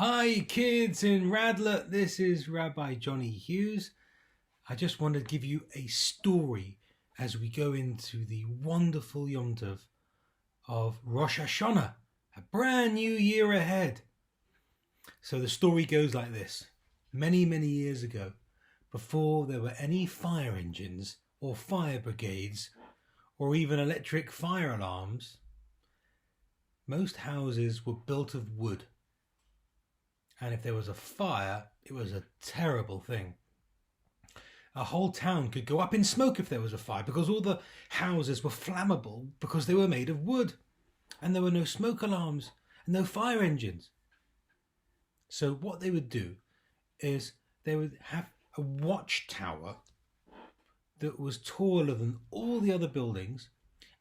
Hi kids in Radlett, this is Rabbi Johnny Hughes. I just want to give you a story as we go into the wonderful Yom Tov of Rosh HaShana, a brand new year ahead. So the story goes like this. Many years ago, before there were any fire engines or fire brigades or even electric fire alarms, most houses were built of wood. And if there was a fire, it was a terrible thing. A whole town could go up in smoke if there was a fire because all the houses were flammable because they were made of wood. And there were no smoke alarms and no fire engines. So what they would do is they would have a watchtower that was taller than all the other buildings,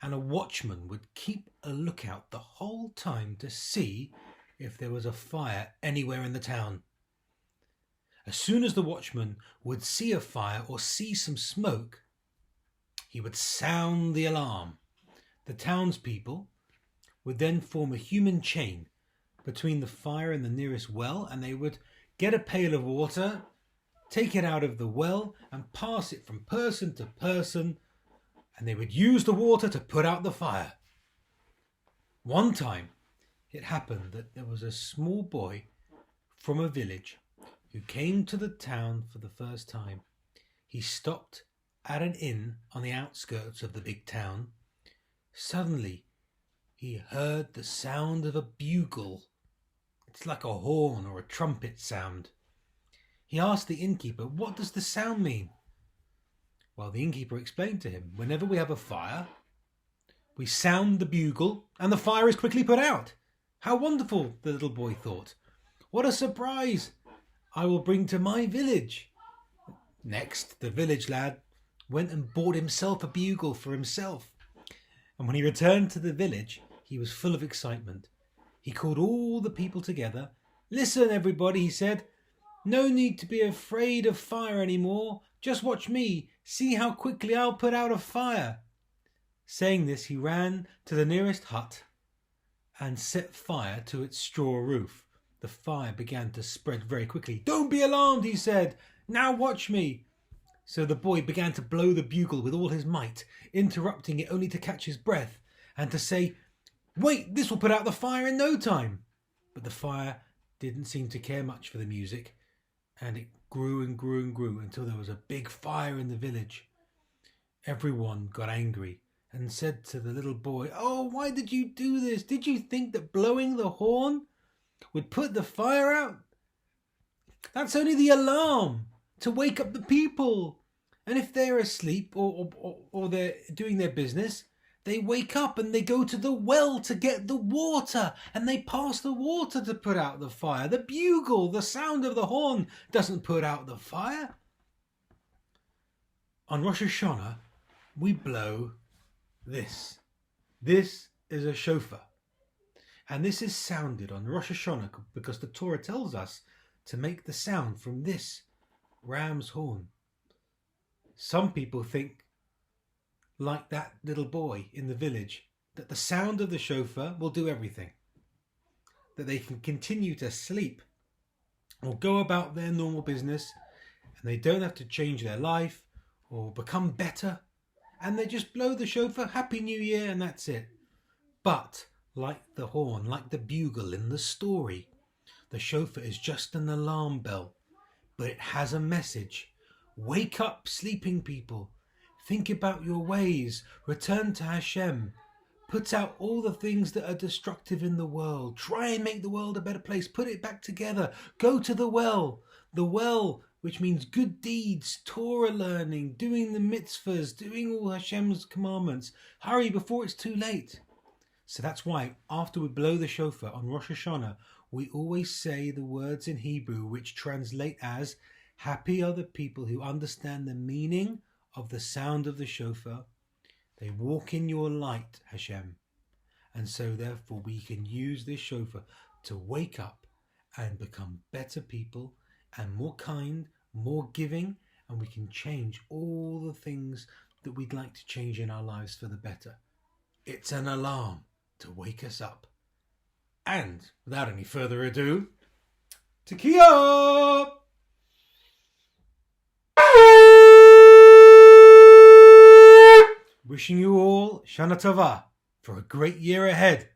and a watchman would keep a lookout the whole time to see if there was a fire anywhere in the town. As soon as the watchman would see a fire or see some smoke, he would sound the alarm. The townspeople would then form a human chain between the fire and the nearest well, and they would get a pail of water, take it out of the well and pass it from person to person, and they would use the water to put out the fire. One time, it happened that there was a small boy from a village who came to the town for the first time. He stopped at an inn on the outskirts of the big town. Suddenly, he heard the sound of a bugle. It's like a horn or a trumpet sound. He asked the innkeeper, "What does the sound mean?" Well, the innkeeper explained to him, "Whenever we have a fire, we sound the bugle and the fire is quickly put out." How wonderful, the little boy thought. What a surprise I will bring to my village. Next, the village lad went and bought himself a bugle for himself. And when he returned to the village, he was full of excitement. He called all the people together. "Listen, everybody," he said. "No need to be afraid of fire anymore. Just watch me. See how quickly I'll put out a fire." Saying this, he ran to the nearest hut and set fire to its straw roof. The fire began to spread very quickly. "Don't be alarmed," he said. "Now watch me." So the boy began to blow the bugle with all his might, interrupting it only to catch his breath and to say, "Wait, this will put out the fire in no time." But the fire didn't seem to care much for the music, and it grew and grew and grew until there was a big fire in the village. Everyone got angry and said to the little boy, "Oh, why did you do this? Did you think that blowing the horn would put the fire out? That's only the alarm to wake up the people. And if they're asleep or they're doing their business, they wake up and they go to the well to get the water, and they pass the water to put out the fire. The bugle, the sound of the horn, doesn't put out the fire." On Rosh HaShana, we blow this. This is a shofar. And this is sounded on Rosh HaShana because the Torah tells us to make the sound from this ram's horn. Some people think, like that little boy in the village, that the sound of the shofar will do everything. That they can continue to sleep or go about their normal business, and they don't have to change their life or become better. And they just blow the shofar, "Happy New Year," and that's it. But like the horn, like the bugle in the story, the shofar is just an alarm bell, but it has a message. Wake up, sleeping people. Think about your ways. Return to Hashem. Put out all the things that are destructive in the world. Try and make the world a better place. Put it back together. Go to the well. The well, which means good deeds, Torah learning, doing the mitzvahs, doing all Hashem's commandments. Hurry before it's too late. So that's why after we blow the shofar on Rosh Hashanah, we always say the words in Hebrew which translate as, "Happy are the people who understand the meaning of the sound of the shofar. They walk in your light, Hashem." And so therefore we can use this shofar to wake up and become better people and more kind, more giving, and we can change all the things that we'd like to change in our lives for the better. It's an alarm to wake us up. And without any further ado, Tekiah! Wishing you all Shana Tova for a great year ahead.